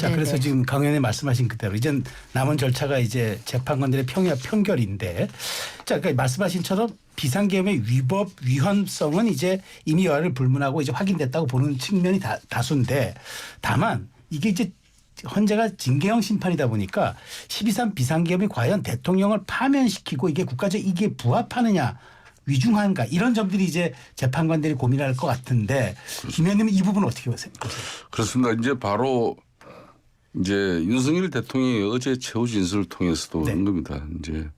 자, 네네. 그래서 지금 강 의원님 말씀하신 그대로 이제 남은 절차가 이제 재판관들의 평결인데, 자, 그러니까 말씀하신처럼 비상계엄의 위헌성은 이제 이미 여하를 불문하고 이제 확인됐다고 보는 측면이 다수인데, 다만 이게 이제 헌재가 징계형 심판이다 보니까 12.3 비상계엄이 과연 대통령을 파면시키고 이게 국가적 이익에 부합하느냐, 위중한가, 이런 점들이 이제 재판관들이 고민할 것 같은데, 김 의원님은 이 부분 어떻게 보세요? 그렇습니다. 이제 바로 이제 윤석열 대통령이 어제 최후 진술을 통해서도 네. 그런 겁니다. 이제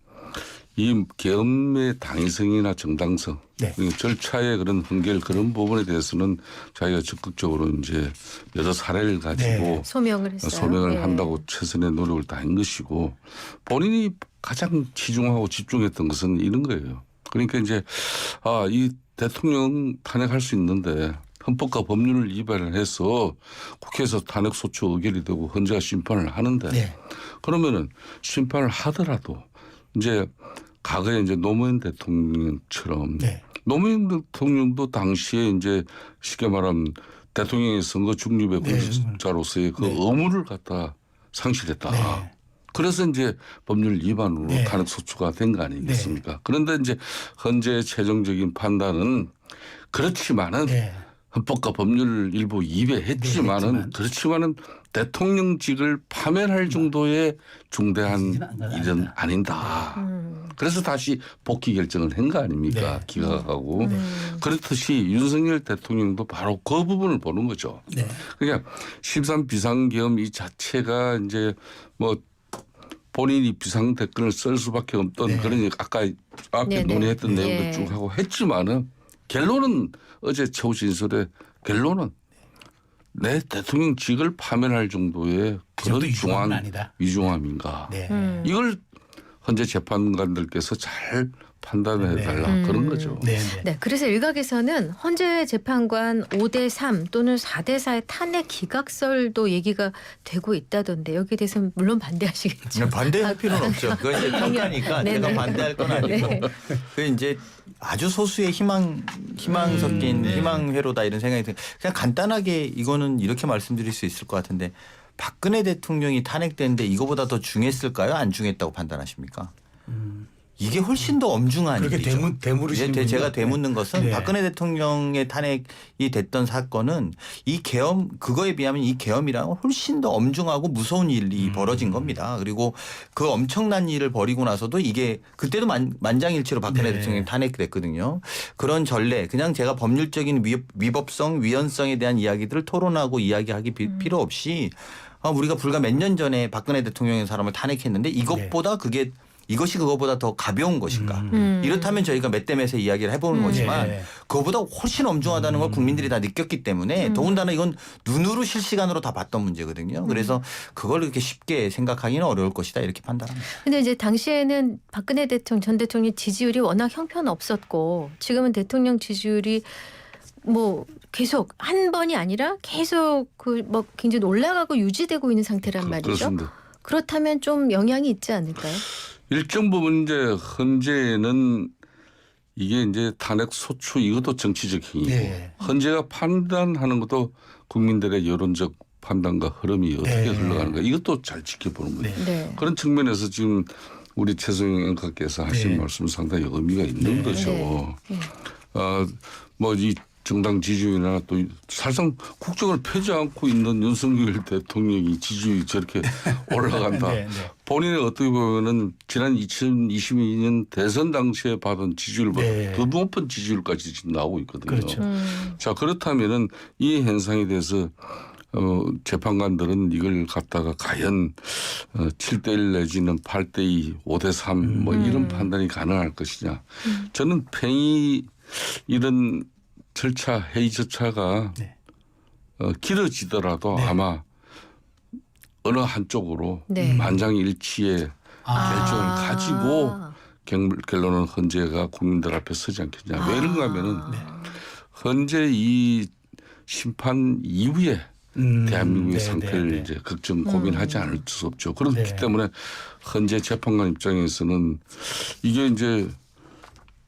이 계엄의 당위성이나 정당성, 네. 절차의 그런 한결 그런 부분에 대해서는 자기가 적극적으로 이제 여러 사례를 가지고 네. 소명을 했어요. 소명을 예. 한다고 최선의 노력을 다한 것이고, 본인이 가장 치중하고 집중했던 것은 이런 거예요. 그러니까 이제 이 대통령 탄핵할 수 있는데 헌법과 법률을 위반을 해서 국회에서 탄핵소추 의결이 되고 헌재가 심판을 하는데, 네. 그러면은 심판을 하더라도 이제 과거에 이제 노무현 대통령처럼 네. 노무현 대통령도 당시에 이제 쉽게 말하면 대통령의 선거 중립의 네. 권리자로서의 그 네. 의무를 갖다 상실했다. 네. 그래서 이제 법률 위반으로 네. 탄핵소추가 된 거 아니겠습니까? 그런데 이제 헌재의 최종적인 판단은 그렇지만은 네. 헌법과 법률을 일부 위배했지만은, 그렇지만은 대통령직을 파면할 정도의 중대한 일은 아니다. 그래서 다시 복귀 결정을 한 거 아닙니까? 네. 기각하고. 그렇듯이 윤석열 대통령도 바로 그 부분을 보는 거죠. 네. 그러니까 13 비상계엄 이 자체가 이제 뭐 본인이 비상대권을 쓸 수밖에 없던 네. 그런 아까 앞에 네네. 논의했던 네. 내용도 쭉 하고 했지만은, 결론은 어제 최후 진술의 결론은 내 대통령직을 파면할 정도의 그 정도 그런 위중함은 중한 아니다. 위중함인가. 네. 이걸 헌재 재판관들께서 잘 판단해 달라 그런 거죠. 네. 네. 네, 그래서 일각에서는 헌재 재판관 5대3 또는 4대4의 탄핵 기각설도 얘기가 되고 있다던데, 여기에 대해서는 물론 반대하시겠죠. 반대할 필요는 없죠. 그건 이제 평가니까 네네. 제가 반대할 건 아니고. 네. 그 이제 아주 소수의 희망 섞인 희망회로다 이런 생각이 들어요. 그냥 간단하게 이거는 이렇게 말씀드릴 수 있을 것 같은데, 박근혜 대통령이 탄핵됐는데 이거보다 더 중했을까요? 안 중했다고 판단하십니까? 이게 훨씬 더 엄중한 그렇게 일이죠. 되물으시는군요. 제가 되묻는 것은 네. 박근혜 대통령의 탄핵이 됐던 사건은 이 계엄, 그거에 비하면 이 계엄이랑은 훨씬 더 엄중하고 무서운 일이 벌어진 겁니다. 그리고 그 엄청난 일을 벌이고 나서도 이게 그때도 만장일치로 박근혜 네. 대통령이 탄핵됐거든요. 그런 전례, 그냥 제가 법률적인 위법성, 위헌성에 대한 이야기들을 토론하고 이야기하기 필요 없이 우리가 불과 몇 년 전에 박근혜 대통령의 사람을 탄핵했는데 이것보다 이것이 그것보다 더 가벼운 것인가. 이렇다면 저희가 몇 대 몇의 이야기를 해보는 거지만 네. 그거보다 훨씬 엄중하다는 걸 국민들이 다 느꼈기 때문에 더군다나 이건 눈으로 실시간으로 다 봤던 문제거든요. 그래서 그걸 그렇게 쉽게 생각하기는 어려울 것이다 이렇게 판단합니다. 근데 이제 당시에는 박근혜 전 대통령 지지율이 워낙 형편없었고, 지금은 대통령 지지율이 뭐 계속 한 번이 아니라 계속 뭐 굉장히 올라가고 유지되고 있는 상태란 말이죠. 그렇습니다. 그렇다면 좀 영향이 있지 않을까요? 일정 부분 이제 헌재는 이게 이제 탄핵 소추 이것도 정치적 행위고, 네. 헌재가 판단하는 것도 국민들의 여론적 판단과 흐름이 어떻게 네. 흘러가는가 이것도 잘 지켜보는 거예요. 네. 네. 그런 측면에서 지금 우리 최성영 앵커께서 하신 네. 말씀 상당히 의미가 있는 네. 거죠. 네. 뭐 이 정당 지지율이나 또 사실상 국정을 펴지 않고 있는 윤석열 대통령이 지지율이 저렇게 올라간다. 네. 네. 본인이 어떻게 보면은 지난 2022년 대선 당시에 받은 지지율보다 네. 더 높은 지지율까지 지금 나오고 있거든요. 그렇죠. 자, 그렇다면은 이 현상에 대해서 재판관들은 이걸 갖다가 과연 7대1 내지는 8대2, 5대3 뭐 이런 판단이 가능할 것이냐. 저는 팽이 이런 회의 절차가 네. 길어지더라도 네. 아마 어느 한쪽으로 네. 만장일치의 결정을 가지고 결론은 헌재가 국민들 앞에 서지 않겠냐. 왜 그런가 하면은 헌재 이 심판 이후에 대한민국의 상태를 이제 걱정 고민하지 않을 수 없죠. 그렇기 네. 때문에 헌재 재판관 입장에서는 이게 이제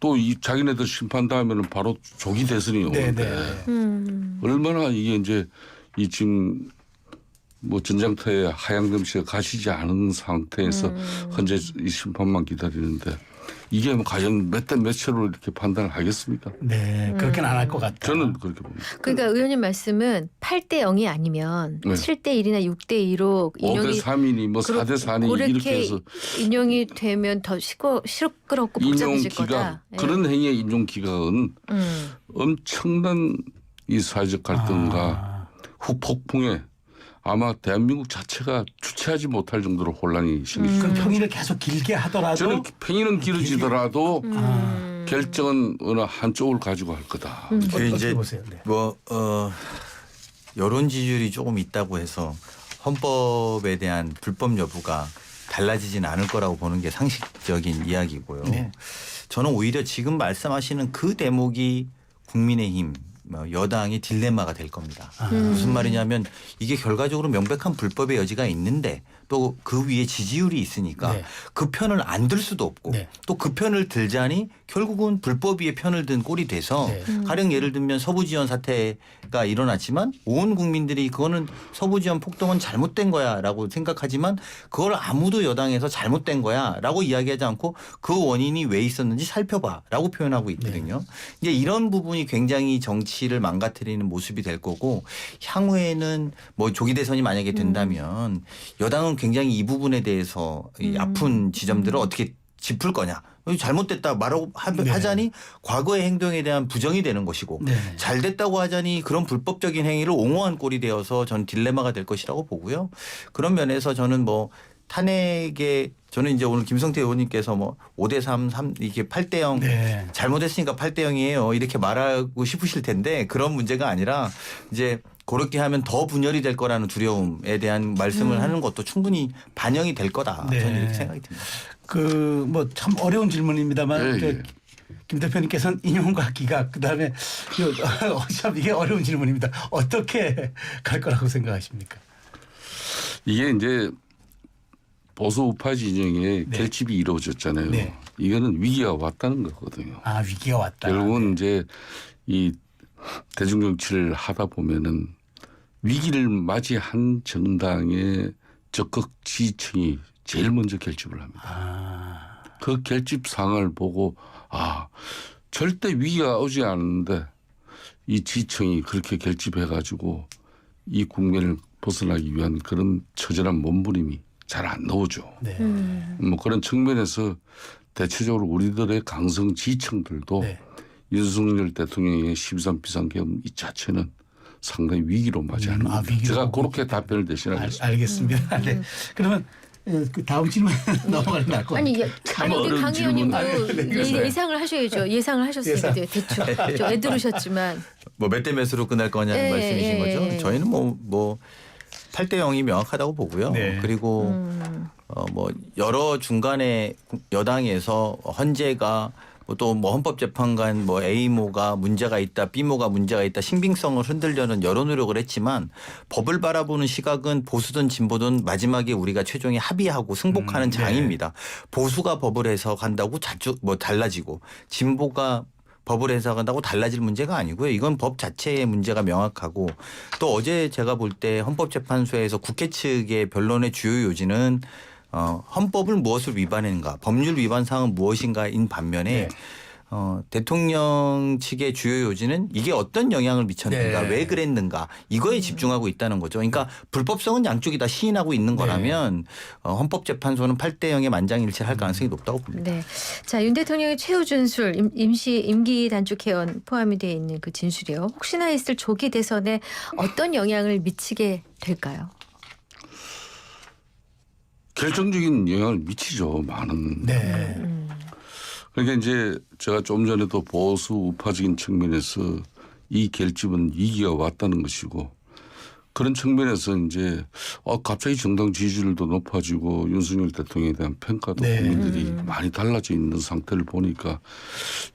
또 이 자기네들 심판 다음에는 바로 조기 대선이 오는데 얼마나 이게 이제 이 지금 뭐 전장터에 하양금 씨가 가시지 않은 상태에서 현재 이 심판만 기다리는데 이게 뭐 과연 몇 대 몇으로 이렇게 판단을 하겠습니까? 네, 그렇게는 안 할 것 같다. 저는 그렇게 봅니다. 그러니까 의원님 말씀은 8대 0이 아니면 네. 7대 1이나 6대 2로 5대 3이니 뭐 4대 4니 이렇게 해서 인용이 되면 더 시끄럽고 복잡해질 인용 기각 거다. 예. 그런 행위의 인용 기각은 엄청난 이 사회적 갈등과 후폭풍에 아마 대한민국 자체가 주체하지 못할 정도로 혼란이 생기죠. 그럼 평일을 계속 길게 하더라도 저는 평일은 길어지더라도 음. 결정은 어느 한쪽을 가지고 할 거다. 어떻게 이제 보세요? 네. 여론 지지율이 조금 있다고 해서 헌법에 대한 불법 여부가 달라지진 않을 거라고 보는 게 상식적인 이야기고요. 네. 저는 오히려 지금 말씀하시는 그 대목이 국민의힘 여당의 딜레마가 될 겁니다. 무슨 말이냐면 이게 결과적으로 명백한 불법의 여지가 있는데 또 그 위에 지지율이 있으니까 네. 그 편을 안 들 수도 없고 네. 또 그 편을 들자니 결국은 불법 위에 편을 든 꼴이 돼서 네. 가령 예를 들면 서부지원 사태가 일어났지만 온 국민들이 그거는 서부지원 폭동은 잘못된 거야라고 생각하지만 그걸 아무도 여당에서 잘못된 거야라고 이야기하지 않고 그 원인이 왜 있었는지 살펴봐라고 표현하고 있거든요. 이제 이런 부분이 굉장히 정치를 망가뜨리는 모습이 될 거고 향후에는 뭐 조기 대선이 만약에 된다면 여당은 굉장히 이 부분에 대해서 이 아픈 지점들을 어떻게 짚을 거냐. 잘못됐다 말하고 네. 하자니 과거의 행동에 대한 부정이 되는 것이고 네. 잘 됐다고 하자니 그런 불법적인 행위를 옹호한 꼴이 되어서 전 딜레마가 될 것이라고 보고요. 그런 면에서 저는 뭐 탄핵에 저는 이제 오늘 김성태 의원님께서 뭐 5대 3, 이게 8대 0 네. 잘못했으니까 8대 0이에요. 이렇게 말하고 싶으실 텐데 그런 문제가 아니라 이제 그렇게 하면 더 분열이 될 거라는 두려움에 대한 말씀을 하는 것도 충분히 반영이 될 거다. 네. 저는 이렇게 생각이 듭니다. 그 뭐 참 어려운 질문입니다만 예, 예. 김 대표님께서는 인용과 기각 그다음에 참 이게 어려운 질문입니다. 어떻게 갈 거라고 생각하십니까? 이게 이제 보수 우파 진영의 네. 결집이 이루어졌잖아요. 네. 이거는 위기가 왔다는 거거든요. 아 위기가 왔다. 결국은 이제 이 대중정치를 하다 보면은 위기를 맞이한 정당의 적극 지지층이 제일 먼저 결집을 합니다. 아, 그 결집 상황을 보고 아 절대 위기가 오지 않는데 이 지층이 그렇게 결집해 가지고 이 국면을 벗어나기 위한 그런 처절한 몸부림이 잘 안 나오죠. 네. 뭐 그런 측면에서 대체적으로 우리들의 강성 지층들도 네. 윤석열 대통령의 13 비상계엄 이 자체는 상당히 위기로 맞이하는 겁니다. 위기로 제가 보고 그렇게 답변을 대신하겠습니다. 알겠습니다. 네. 그러면 그 다음 질문 넘어가는 게 나을 것 아니, 같아요. 아니 우리 어려운 강 의원님도 질문을. 예상을 하셔야죠. 예상을 하셨으니까 예상. 대충 좀 애들으셨지만 뭐 몇 대 몇으로 끝날 거냐는 예, 말씀이신 예, 거죠. 예. 저희는 뭐 8대 0이 명확하다고 보고요. 네. 그리고 뭐 여러 중간에 여당에서 헌재가 또 뭐 헌법재판관 뭐 A모가 문제가 있다, B모가 문제가 있다, 신빙성을 흔들려는 여러 노력을 했지만 법을 바라보는 시각은 보수든 진보든 마지막에 우리가 최종에 합의하고 승복하는 장입니다. 보수가 법을 해석한다고 자주 뭐 달라지고 진보가 법을 해석한다고 달라질 문제가 아니고요. 이건 법 자체의 문제가 명확하고 또 어제 제가 볼 때 헌법재판소에서 국회 측의 변론의 주요 요지는 헌법을 무엇을 위반했는가, 법률 위반 사항은 무엇인가인 반면에 네. 대통령 측의 주요 요지는 이게 어떤 영향을 미쳤는가, 네. 왜 그랬는가 이거에 집중하고 있다는 거죠. 그러니까 불법성은 양쪽이 다 시인하고 있는 거라면 헌법재판소는 8대 0의 만장일치를 할 가능성이 높다고 봅니다. 네. 자, 윤 대통령의 최후 준술 임기 단축 개헌 포함이 되어 있는 그 진술이요. 혹시나 있을 조기 대선에 어떤 영향을 미치게 될까요? 결정적인 영향을 미치죠. 많은. 네. 그러니까 이제 제가 좀 전에도 보수 우파적인 측면에서 이 결집은 위기가 왔다는 것이고 그런 측면에서 이제 갑자기 정당 지지율도 높아지고 윤석열 대통령에 대한 평가도 네. 국민들이 많이 달라져 있는 상태를 보니까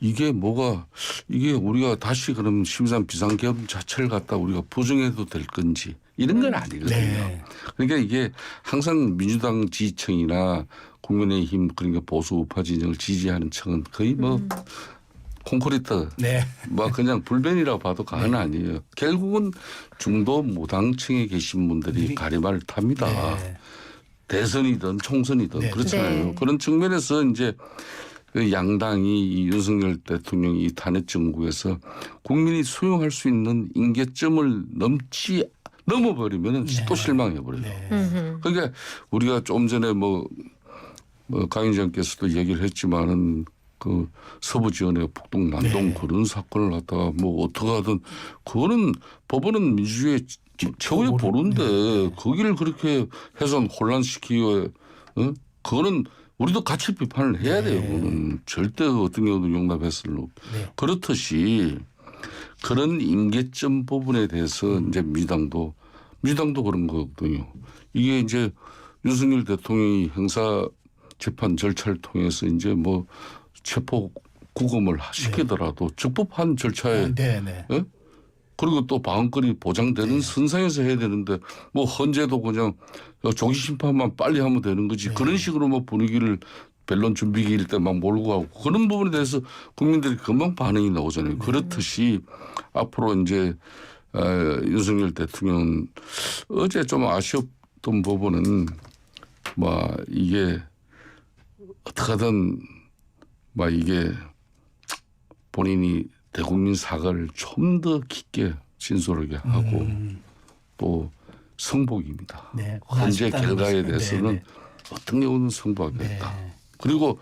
이게 우리가 다시 그럼 13 비상계엄 자체를 갖다 우리가 부정해도 될 건지 이런 건 아니거든요. 네. 그러니까 이게 항상 민주당 지지층이나 국민의힘 그러니까 보수 우파 진영을 지지하는 층은 거의 뭐 콘크리트 네. 뭐 그냥 불변이라고 봐도 과언 아니에요. 결국은 중도 무당층에 계신 분들이 가리마를 탑니다. 네. 대선이든 총선이든 네. 그렇잖아요. 네. 그런 측면에서 이제 그 양당이 이 윤석열 대통령이 이 탄핵 정국에서 국민이 수용할 수 있는 임계점을 넘어버리면 또 실망해버려요. 네. 그러니까 우리가 좀 전에 뭐 강 의장께서도 얘기를 했지만은 그 서부 지원의 북동 난동 네. 그런 사건을 갖다가 뭐 어떻게 하든 그거는 법원은 민주주의의 최후의 보루인데 거기를 그렇게 해서 혼란시키고 그거는 우리도 같이 비판을 해야 돼요. 그거는 절대 어떤 경우도 용납했을 수 없고. 네. 그렇듯이 그런 임계점 부분에 대해서 이제 민주당도 그런 거거든요. 이게 이제 윤석열 대통령이 형사 재판 절차를 통해서 이제 뭐 체포 구금을 시키더라도 적법한 절차에 네. 네. 예? 그리고 또 방어권이 보장되는 선상에서 해야 되는데 뭐 헌재도 그냥 조기 심판만 빨리 하면 되는 거지. 그런 식으로 뭐 분위기를 변론 준비기일 때 막 몰고 가고 그런 부분에 대해서 국민들이 금방 반응이 나오잖아요. 그렇듯이 앞으로 이제 윤석열 대통령 어제 좀 아쉬웠던 부분은 뭐 이게 어떻게든 막 이게 본인이 대국민 사과를 좀 더 깊게 진솔하게 하고 또 성복입니다. 네. 현재 아쉽다는 결과에 거죠. 대해서는 네. 어떤 경우는 성복하겠다. 네. 그리고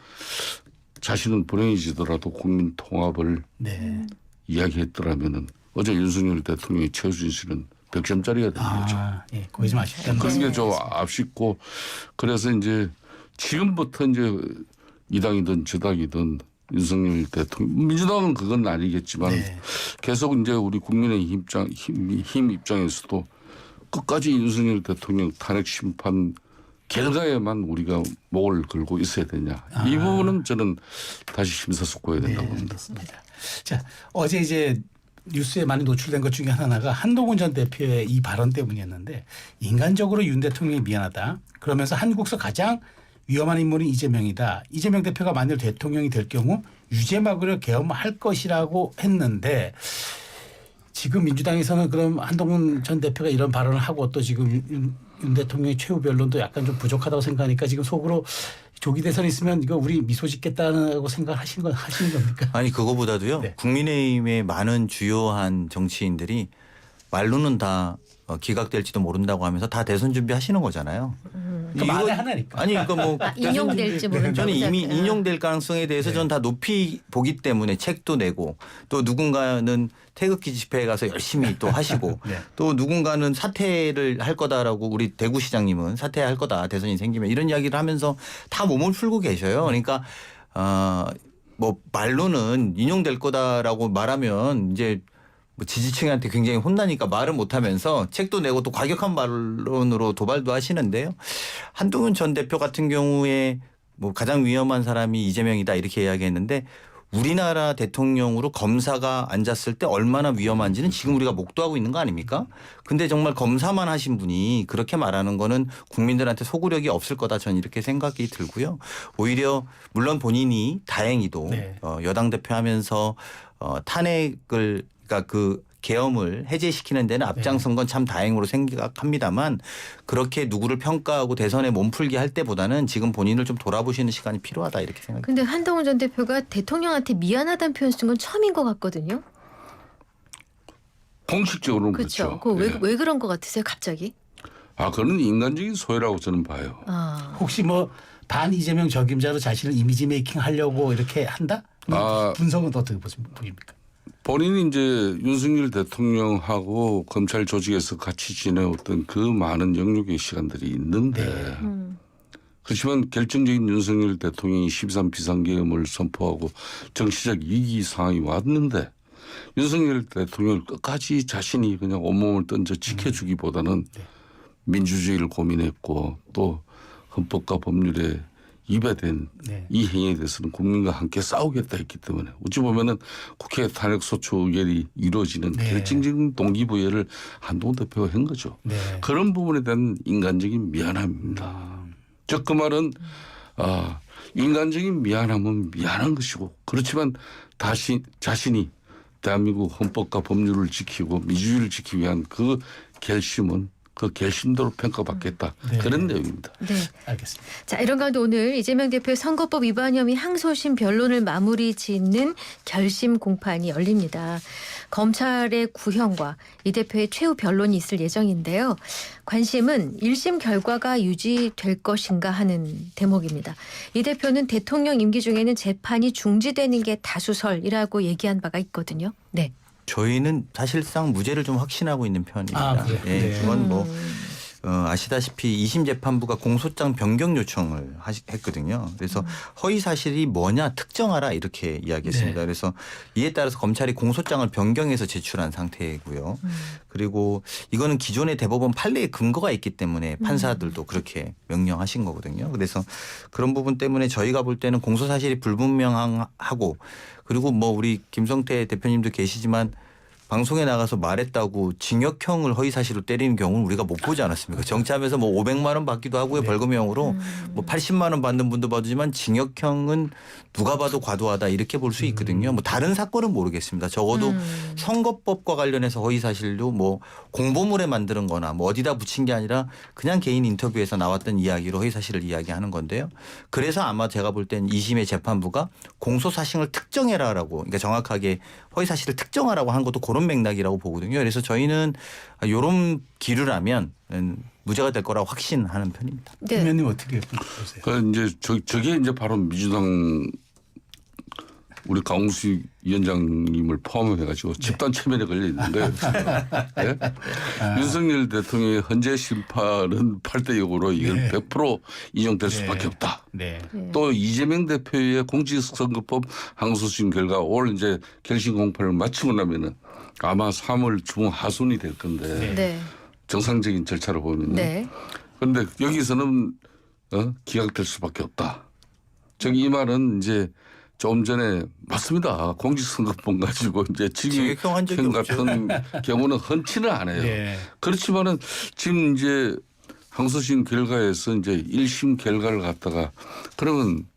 자신은 불행해지더라도 국민 통합을 네. 이야기했더라면은 어제 윤석열 대통령의 최우진 씨는 100점짜리가 된 거죠. 예. 거기 좀 아쉽다는 그런 거죠. 게 좀 아쉽고 그래서 이제 지금부터 이제 이 당이든 저 당이든 윤석열 대통령 민주당은 그건 아니겠지만 네. 계속 이제 우리 국민의힘 힘 입장에서도 끝까지 윤석열 대통령 탄핵 심판 결과에만 우리가 목을 걸고 있어야 되냐. 이 부분은 저는 다시 심사숙고해야 된다고 봅니다. 알겠습니다. 자, 어제 이제 뉴스에 많이 노출된 것 중에 하나가 한동훈 전 대표의 이 발언 때문이었는데 인간적으로 윤 대통령이 미안하다. 그러면서 한국서 가장 위험한 인물은 이재명이다. 이재명 대표가 만일 대통령이 될 경우 유죄 막으려 계엄할 것이라고 했는데 지금 민주당에서는 그럼 한동훈 전 대표가 이런 발언을 하고 또 지금 윤 대통령의 최후 변론도 약간 좀 부족하다고 생각하니까 지금 속으로 조기 대선 있으면 이거 우리 미소 짓겠다고 생각하시는 겁니까? 아니 그거보다도요. 네. 국민의힘의 많은 주요한 정치인들이 말로는 다 기각될지도 모른다고 하면서 다 대선 준비하시는 거잖아요. 그 말의 하나니까. 아니 그러니까 뭐 인용될지 모르는 저는 이미 거죠. 인용될 가능성에 대해서 저는 다 높이 보기 때문에 책도 내고 또 누군가는 태극기 집회에 가서 열심히 또 하시고 네. 또 누군가는 사퇴를 할 거다라고 우리 대구시장님은 사퇴할 거다 대선이 생기면 이런 이야기를 하면서 다 몸을 풀고 계셔요. 그러니까 뭐 말로는 인용될 거다라고 말하면 이제 뭐 지지층한테 굉장히 혼나니까 말을 못하면서 책도 내고 또 과격한 반론으로 도발도 하시는데요. 한동훈 전 대표 같은 경우에 뭐 가장 위험한 사람이 이재명이다 이렇게 이야기했는데 우리나라 대통령으로 검사가 앉았을 때 얼마나 위험한지는 지금 우리가 목도하고 있는 거 아닙니까? 근데 정말 검사만 하신 분이 그렇게 말하는 거는 국민들한테 소구력이 없을 거다 저는 이렇게 생각이 들고요. 오히려 물론 본인이 다행히도 네. 여당 대표 하면서 탄핵을 그러니까 그 계엄을 해제시키는 데는 앞장선 건 참 다행으로 생각합니다만 그렇게 누구를 평가하고 대선에 몸풀기 할 때보다는 지금 본인을 좀 돌아보시는 시간이 필요하다 이렇게 생각합니다. 근데 한동훈 전 대표가 대통령한테 미안하다는 표현 쓴 건 처음인 것 같거든요. 공식적으로는 그렇죠. 그렇죠. 예. 왜 그런 것 같으세요, 갑자기? 그거는 인간적인 소외라고 저는 봐요. 혹시 뭐 반 이재명 적임자로 자신을 이미지 메이킹 하려고 이렇게 한다? 분석은 어떻게 보십니까? 본인이 이제 윤석열 대통령하고 검찰 조직에서 같이 지내왔던 그 많은 영역의 시간들이 있는데 그렇지만 결정적인 윤석열 대통령이 13 비상계엄을 선포하고 정치적 위기 상황이 왔는데 윤석열 대통령을 끝까지 자신이 그냥 온몸을 던져 지켜주기보다는 민주주의를 고민했고 또 헌법과 법률에 위배된 이 행위에 대해서는 국민과 함께 싸우겠다 했기 때문에 어찌 보면은 국회 탄핵소추 의결이 이루어지는 결정적인 동기부여를 한동훈 대표가 한 거죠. 그런 부분에 대한 인간적인 미안함입니다. 즉 그 말은 인간적인 미안함은 미안한 것이고 그렇지만 자신이 대한민국 헌법과 법률을 지키고 민주주의를 지키기 위한 그 결심은 그 결심대로 평가받겠다. 네. 그런 내용입니다. 네. 알겠습니다. 자, 이런 가운데 오늘 이재명 대표의 선거법 위반 혐의 항소심 변론을 마무리 짓는 결심 공판이 열립니다. 검찰의 구형과 이 대표의 최후 변론이 있을 예정인데요. 관심은 1심 결과가 유지될 것인가 하는 대목입니다. 이 대표는 대통령 임기 중에는 재판이 중지되는 게 다수설이라고 얘기한 바가 있거든요. 네. 저희는 사실상 무죄를 좀 확신하고 있는 편입니다. 그래요? 예, 네. 그건 뭐 아시다시피 2심 재판부가 공소장 변경 요청을 했거든요. 그래서 허위 사실이 뭐냐 특정하라 이렇게 이야기했습니다. 네. 그래서 이에 따라서 검찰이 공소장을 변경해서 제출한 상태이고요. 그리고 이거는 기존의 대법원 판례에 근거가 있기 때문에 판사들도 그렇게 명령하신 거거든요. 그래서 그런 부분 때문에 저희가 볼 때는 공소 사실이 불분명하고 그리고 뭐 우리 김성태 대표님도 계시지만 방송에 나가서 말했다고 징역형을 허위 사실로 때리는 경우는 우리가 못 보지 않았습니까? 정치하면서 뭐 500만 원 받기도 하고요. 네. 벌금형으로 뭐 80만 원 받는 분도 받지만 징역형은 누가 봐도 과도하다 이렇게 볼 수 있거든요. 뭐 다른 사건은 모르겠습니다. 적어도 선거법과 관련해서 허위 사실도 뭐 공보물에 만드는 거나 뭐 어디다 붙인 게 아니라 그냥 개인 인터뷰에서 나왔던 이야기로 허위 사실을 이야기하는 건데요. 그래서 아마 제가 볼 땐 2심의 재판부가 공소 사실을 특정해라라고 그러니까 정확하게 허위 사실을 특정하라고 한 것도 그런 맥락이라고 보거든요. 그래서 저희는 이런 기류라면 무죄가 될 거라고 확신하는 편입니다. 네. 김 의원님 어떻게 보세요? 그 이제 저게 이제 바로 민주당 우리 강훈수 위원장님을 포함해가지고 집단 체면에 걸려 있는 거예요. 네? 윤석열 대통령의 헌재 심판은 8대 0으로 이건 네. 100% 인용될 네. 수밖에 없다. 네. 또 이재명 대표의 공직선거법 항소심 결과 올 이제 결심 공판을 마치고 나면은 아마 3월 중하순이 될 건데 네. 정상적인 절차로 보면. 네. 그런데 여기서는 기각될 수밖에 없다. 즉 이 말은 이제 좀 전에 맞습니다. 공직선거법 가지고 이제 징역형 한 적이 징역형 같은 경우는 흔치는 않아요. 네. 그렇지만은 지금 이제 항소심 결과에서 이제 1심 결과를 갖다가 그러면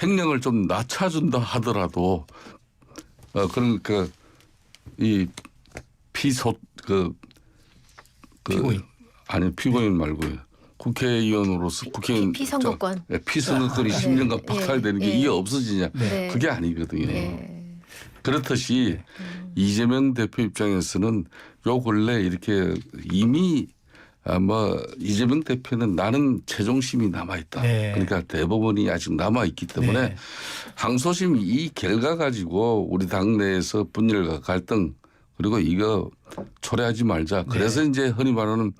행령을 좀 낮춰준다 하더라도 그러니까 이 피고인. 아니 피고인 말고요. 국회의원으로서 국회의원 피선거권. 피선거권이 10년간 박탈되는 게 이게 없어지냐. 네. 그게 아니거든요. 네. 그렇듯이 이재명 대표 입장에서는 요 근래 이렇게 이미 아마 이재명 대표는 나는 최종심이 남아있다. 네. 그러니까 대법원이 아직 남아있기 때문에 네. 항소심 이 결과 가지고 우리 당내에서 분열과 갈등 그리고 이거 초래하지 말자. 그래서 이제 흔히 말하는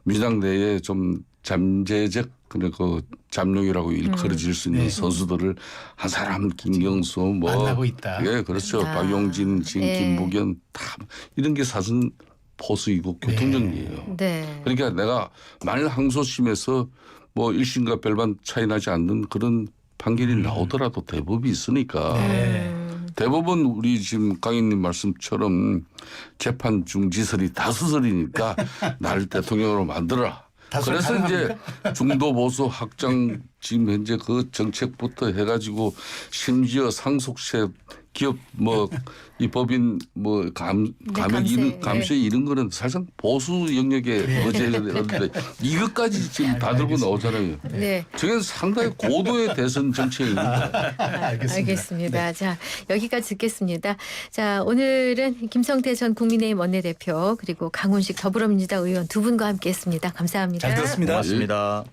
민주당 내에 좀 잠재적 그 잠룡이라고 일컬어질 수 있는 네. 선수들을 한 사람 김경수 뭐 만나고 있다. 예, 그렇죠. 아. 박용진, 지금 네. 김부겸 다 이런 게 사실 포수이고 교통정리예요. 네. 그러니까 내가 만일 항소심에서 뭐 1심과 별반 차이 나지 않는 그런 판결이 나오더라도 대법이 있으니까 네. 대법원 우리 지금 강의님 말씀처럼 재판 중지설이 다수설이니까 나를 대통령으로 만들어라. 다수설 그래서 이제 가능합니까? 중도 보수 확장 지금 현재 그 정책부터 해가지고 심지어 상속세 기업 뭐 이 법인 뭐 감세. 감세 이런 거는 사실상 보수 영역에 어제가 되는데 이것까지 지금 다 들고 나오잖아요. 네. 저게 상당히 고도의 대선 정책입니다. 알겠습니다. 자, 여기까지 듣겠습니다. 자, 오늘은 김성태 전 국민의힘 원내대표 그리고 강훈식 더불어민주당 의원 두 분과 함께했습니다. 감사합니다. 잘 들었습니다. 고맙습니다.